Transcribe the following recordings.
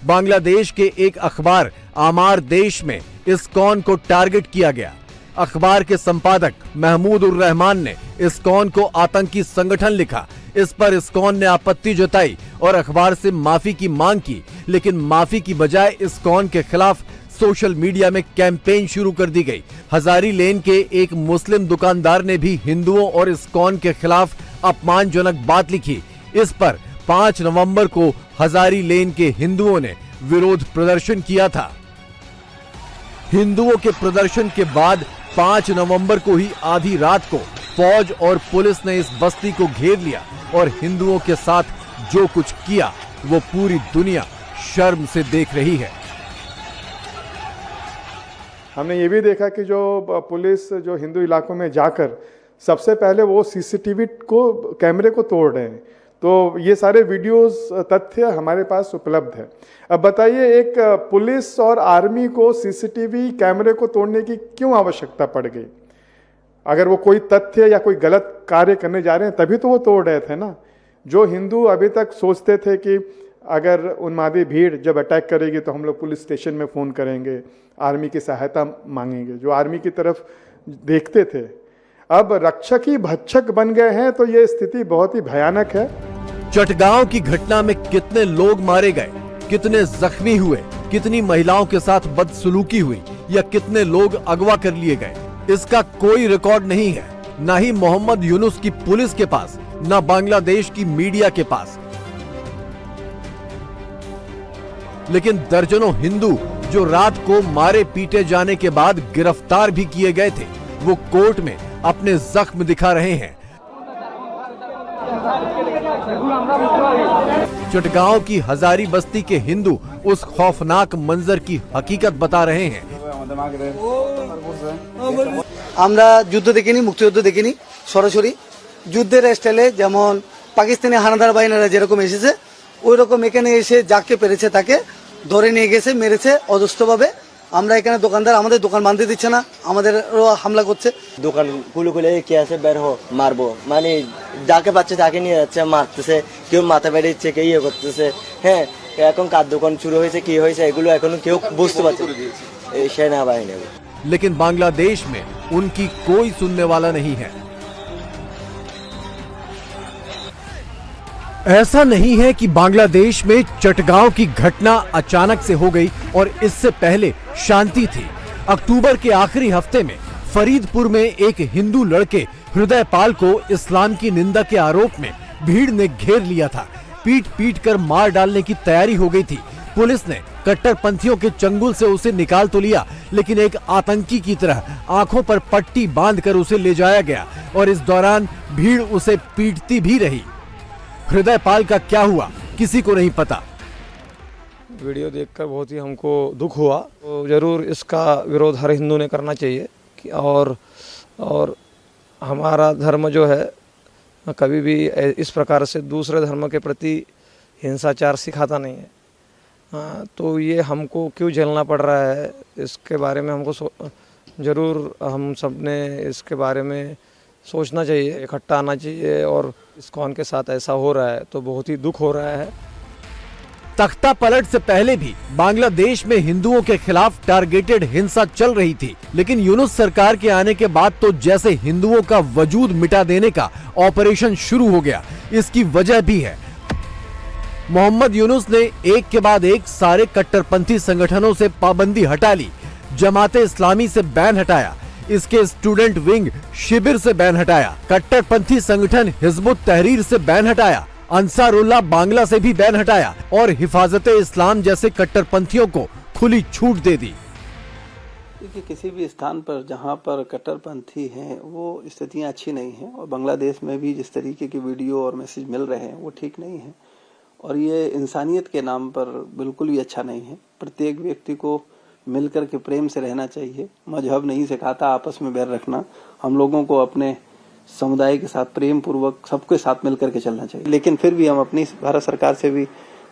बांग्लादेश के एक अखबार आमार देश में इस्कॉन को टारगेट किया गया। अखबार के संपादक महमूद उर रहमान ने इस्कॉन को आतंकी संगठन लिखा। इस पर इस्कॉन ने आपत्ति जताई और अखबार से माफी की मांग की, लेकिन माफी की बजाय इस्कॉन के खिलाफ सोशल मीडिया में कैंपेन शुरू कर दी गई। हजारी लेन के एक मुस्लिम दुकानदार ने भी हिंदुओं और इस्कॉन के खिलाफ अपमानजनक बात लिखी। इस पर 5 नवंबर को हजारी लेन के हिंदुओं ने विरोध प्रदर्शन किया था। हिंदुओं के प्रदर्शन के बाद 5 नवंबर को ही आधी रात को फौज और पुलिस ने इस बस्ती को घेर लिया और हिंदुओं के साथ जो कुछ किया वो पूरी दुनिया शर्म से देख रही है। हमने ये भी देखा कि जो पुलिस जो हिंदू इलाकों में जाकर सबसे पहले वो सीसीटीवी को कैमरे को तोड़ रहे हैं। तो ये सारे वीडियोस तथ्य हमारे पास उपलब्ध है। अब बताइए, एक पुलिस और आर्मी को सीसीटीवी कैमरे को तोड़ने की क्यों आवश्यकता पड़ गई? अगर वो कोई तथ्य या कोई गलत कार्य करने जा रहे हैं तभी तो वो तोड़ रहे थे ना। जो हिंदू अभी तक सोचते थे कि अगर उन्मादी भीड़ जब अटैक करेगी तो हम लोग पुलिस स्टेशन में फ़ोन करेंगे, आर्मी की सहायता मांगेंगे, जो आर्मी की तरफ देखते थे, अब रक्षक ही भक्षक बन गए हैं। तो ये स्थिति बहुत ही भयानक है। चटगांव की घटना में कितने लोग मारे गए, कितने जख्मी हुए, कितनी महिलाओं के साथ बदसलूकी हुई या कितने लोग अगवा कर लिए गए, इसका कोई रिकॉर्ड नहीं है। ना ही मोहम्मद यूनुस की पुलिस के पास, ना बांग्लादेश की मीडिया के पास। लेकिन दर्जनों हिंदू जो रात को मारे पीटे जाने के बाद गिरफ्तार भी किए गए थे, वो कोर्ट में अपने जख्म दिखा रहे हैं। चटगांव की हजारी बस्ती के हिंदू उस खौफनाक मंजर की हकीकत बता रहे हैं। আমরা যুদ্ধ দেখিনি, মুক্তিযুদ্ধ দেখিনি, সরাসরি যুদ্ধের স্টাইলে যেমন পাকিস্তানি হানাদার বাহিনীরা যেরকম এসেছে ওই রকম এখানে এসে যাকে পেরেছে তাকে ধরে নিয়ে গেছে, মেরেছে অজস্রভাবে। আমরা এখানে দোকানদার, আমাদের দোকান বাঁধতে দিচ্ছে না, আমাদেরও হামলা করছে। দোকান খুলে খুলে কে আছে বের হো মারবো, মানে যাকে পাচ্ছে তাকে নিয়ে যাচ্ছে, মারতেছে, কেউ মাথা বেড়ে দিচ্ছে, কেউ ইয়ে করতেছে। হ্যাঁ, এখন কার দোকান শুরু হয়েছে, কি হয়েছে, এগুলো এখনো কেউ বুঝতে পারছে এই সেনাবাহিনী। लेकिन बांग्लादेश में उनकी कोई सुनने वाला नहीं है। ऐसा नहीं है कि बांग्लादेश में चटगांव की घटना अचानक से हो गई और इससे पहले शांति थी। अक्टूबर के आखिरी हफ्ते में फरीदपुर में एक हिंदू लड़के हृदयपाल को इस्लाम की निंदा के आरोप में भीड़ ने घेर लिया था। पीट पीट कर मार डालने की तैयारी हो गई थी। पुलिस ने कट्टरपंथियों के चंगुल से उसे निकाल तो लिया, लेकिन एक आतंकी की तरह आंखों पर पट्टी बांधकर उसे ले जाया गया और इस दौरान भीड़ उसे पीटती भी रही। हृदयपाल का क्या हुआ किसी को नहीं पता। वीडियो देखकर बहुत ही हमको दुख हुआ। तो ज़रूर इसका विरोध हर हिंदू ने करना चाहिए कि और हमारा धर्म जो है कभी भी इस प्रकार से दूसरे धर्म के प्रति हिंसाचार सिखाता नहीं है। तो ये हमको क्यों झेलना पड़ रहा है, इसके बारे में हमको ज़रूर हम सब ने इसके बारे में सोचना चाहिए, इकट्ठा आना चाहिए। और इस्कॉन के साथ ऐसा हो रहा है तो बहुत ही दुख हो रहा है। तख्ता पलट से पहले भी बांग्लादेश में हिंदुओं के खिलाफ टारगेटेड हिंसा चल रही थी, लेकिन यूनुस सरकार के आने के बाद तो जैसे हिंदुओं का वजूद मिटा देने का ऑपरेशन शुरू हो गया। इसकी वजह भी है, मोहम्मद यूनुस ने एक के बाद एक सारे कट्टरपंथी संगठनों से पाबंदी हटा ली। जमाते इस्लामी से बैन हटाया, इसके स्टूडेंट विंग शिविर से बैन हटाया, कट्टरपंथी संगठन हिजबुत तहरीर से बैन हटाया, अंसारुल्लाह बांग्ला से भी बैन हटाया और हिफाजते इस्लाम जैसे कट्टरपंथियों को खुली छूट दे दी। देखिए, किसी भी स्थान पर जहां पर कट्टरपंथी हैं वो स्थितियां अच्छी नहीं हैं और बांग्लादेश में भी जिस तरीके की वीडियो और मैसेज मिल रहे हैं वो ठीक नहीं है और ये इंसानियत के नाम पर बिल्कुल भी अच्छा नहीं है। प्रत्येक व्यक्ति को मिलकर के प्रेम से रहना चाहिए। मजहब नहीं सिखाता आपस में बैर रखना। हम लोगों को अपने समुदाय के साथ प्रेम पूर्वक सबके साथ मिलकर के चलना चाहिए। लेकिन फिर भी हम अपनी भारत सरकार से भी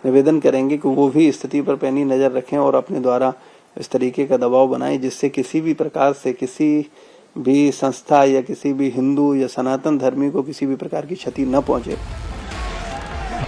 निवेदन करेंगे कि वो भी स्थिति पर पैनी नजर रखें और अपने द्वारा इस तरीके का दबाव बनाएं जिससे किसी भी प्रकार से किसी भी संस्था या किसी भी हिंदू या सनातन धर्मी को किसी भी प्रकार की क्षति न पहुंचे।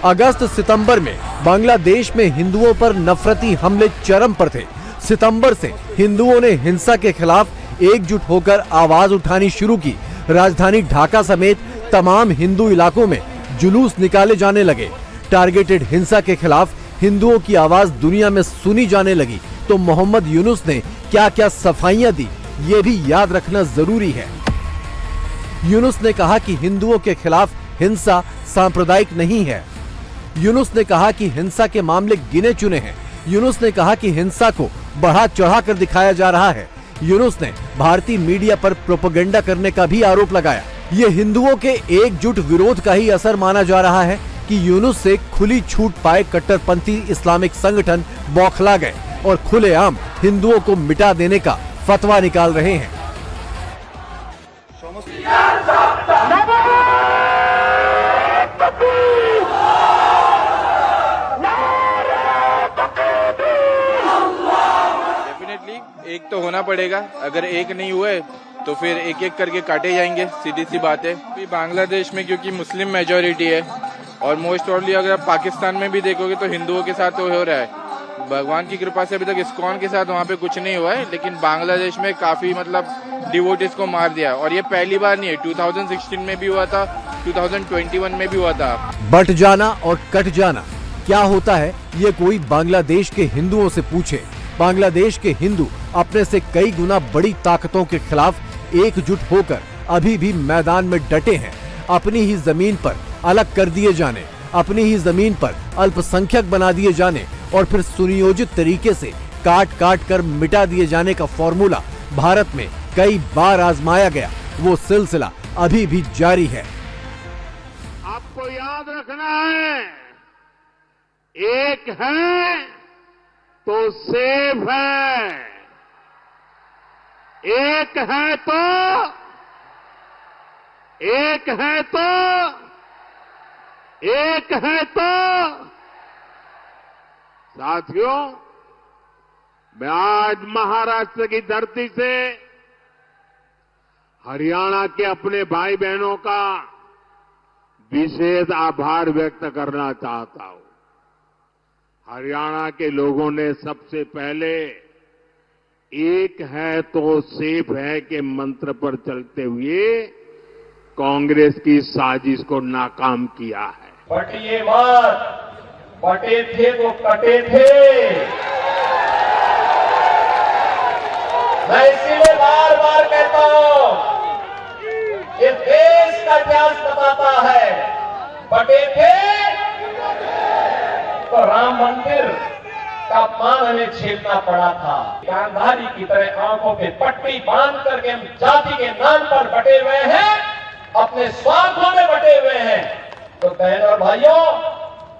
अगस्त सितंबर में बांग्लादेश में हिंदुओं पर नफरती हमले चरम पर थे। सितंबर से हिंदुओं ने हिंसा के खिलाफ एकजुट होकर आवाज उठानी शुरू की। राजधानी ढाका समेत तमाम हिंदू इलाकों में जुलूस निकाले जाने लगे। टारगेटेड हिंसा के खिलाफ हिंदुओं की आवाज दुनिया में सुनी जाने लगी। तो मोहम्मद यूनुस ने क्या क्या सफाइयां दी, ये भी याद रखना जरूरी है। यूनुस ने कहा कि हिंदुओं के खिलाफ हिंसा सांप्रदायिक नहीं है। यूनुस ने कहा कि हिंसा के मामले गिने चुने हैं। यूनुस ने कहा कि हिंसा को बढ़ा चढ़ा कर दिखाया जा रहा है। यूनुस ने भारतीय मीडिया पर प्रोपेगेंडा करने का भी आरोप लगाया। ये हिंदुओं के एकजुट विरोध का ही असर माना जा रहा है कि यूनुस से खुली छूट पाए कट्टरपंथी इस्लामिक संगठन बौखला गए और खुलेआम हिंदुओं को मिटा देने का फतवा निकाल रहे हैं। डेफिनेटली एक तो होना पड़ेगा, अगर एक नहीं हुए तो फिर एक एक करके काटे जाएंगे, सीधी सी बात है। अभी बांग्लादेश में क्योंकि मुस्लिम मेजोरिटी है और मोस्ट प्रॉब्ली अगर आप पाकिस्तान में भी देखोगे तो हिंदुओं के साथ तो हो रहा है। भगवान की कृपा से अभी तक इस्कॉन के साथ वहाँ पे कुछ नहीं हुआ है, लेकिन बांग्लादेश में काफी डिवोटीज को मार दिया और ये पहली बार नहीं है। 2016 में भी हुआ था, 2021 में भी हुआ था। बट जाना और कट जाना क्या होता है, ये कोई बांग्लादेश के हिंदुओं से पूछे। बांग्लादेश के हिंदू अपने से कई गुना बड़ी ताकतों के खिलाफ एकजुट होकर अभी भी मैदान में डटे हैं। अपनी ही जमीन पर अलग कर दिए जाने, अपनी ही जमीन पर अल्पसंख्यक बना दिए जाने और फिर सुनियोजित तरीके से काट काट कर मिटा दिए जाने का फॉर्मूला भारत में कई बार आजमाया गया। वो सिलसिला अभी भी जारी है। आपको याद रखना है, एक है तो सेफ है, एक है तो साथियों, मैं आज महाराष्ट्र की धरती से हरियाणा के अपने भाई बहनों का विशेष आभार व्यक्त करना चाहता हूं। हरियाणा के लोगों ने सबसे पहले एक है तो सेफ है के मंत्र पर चलते हुए कांग्रेस की साजिश को नाकाम किया है। बटिए मत, बटे थे तो कटे थे। मैं इसीलिए बार बार कहता हूं, ये देश का इतिहास बताता है, बटे थे तो राम मंदिर का मान हमें छेड़ना पड़ा था। गांधारी की तरह आंखों पे पट्टी बांध करके हम जाति के नाम पर बटे हुए हैं, अपने स्वार्थों में बटे हुए हैं। तो बहन और भाइयों,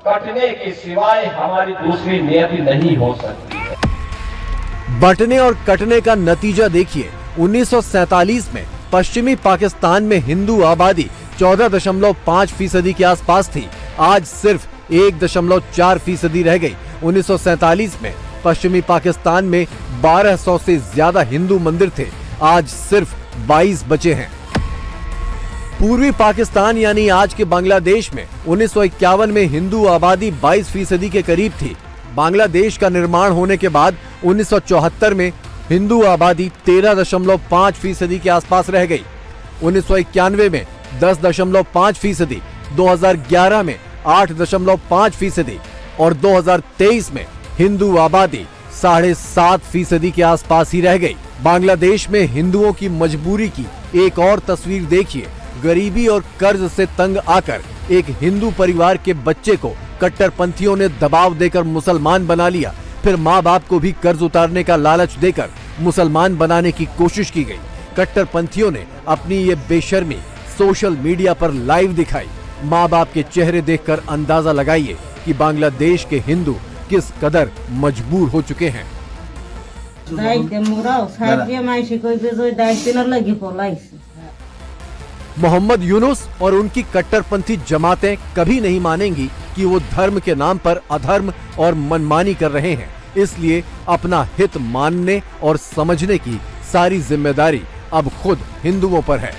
कटने के सिवाय हमारी दूसरी नियति नहीं हो सकती है। बंटने और कटने का नतीजा देखिए। 1947 में पश्चिमी पाकिस्तान में हिंदू आबादी 14.5% के आसपास थी। आज सिर्फ 1.4% रह गई। 1947 में पश्चिमी पाकिस्तान में 1200 से ज्यादा हिंदू मंदिर थे। आज सिर्फ 22 बचे हैं। पूर्वी पाकिस्तान यानी आज के बांग्लादेश में 1951 में हिंदू आबादी 22% के करीब थी। बांग्लादेश का निर्माण होने के बाद 1974 में हिंदू आबादी 13.5% के आसपास रह गई। 1991 में 10.5%, 2011 में 8.5% और 2023 में हिंदू आबादी 7.5% के आसपास ही रह गई। बांग्लादेश में हिंदुओं की मजबूरी की एक और तस्वीर देखिए। गरीबी और कर्ज से तंग आकर एक हिंदू परिवार के बच्चे को कट्टरपंथियों ने दबाव देकर मुसलमान बना लिया। फिर माँ बाप को भी कर्ज उतारने का लालच देकर मुसलमान बनाने की कोशिश की गई। कट्टरपंथियों ने अपनी ये बेशर्मी सोशल मीडिया पर लाइव दिखाई। माँ बाप के चेहरे देखकर अंदाजा लगाइए कि बांग्लादेश के हिंदू किस कदर मजबूर हो चुके हैं। मोहम्मद यूनुस और उनकी कट्टरपंथी जमातें कभी नहीं मानेंगी कि वो धर्म के नाम पर अधर्म और मनमानी कर रहे हैं। इसलिए अपना हित मानने और समझने की सारी जिम्मेदारी अब खुद हिंदुओं पर है।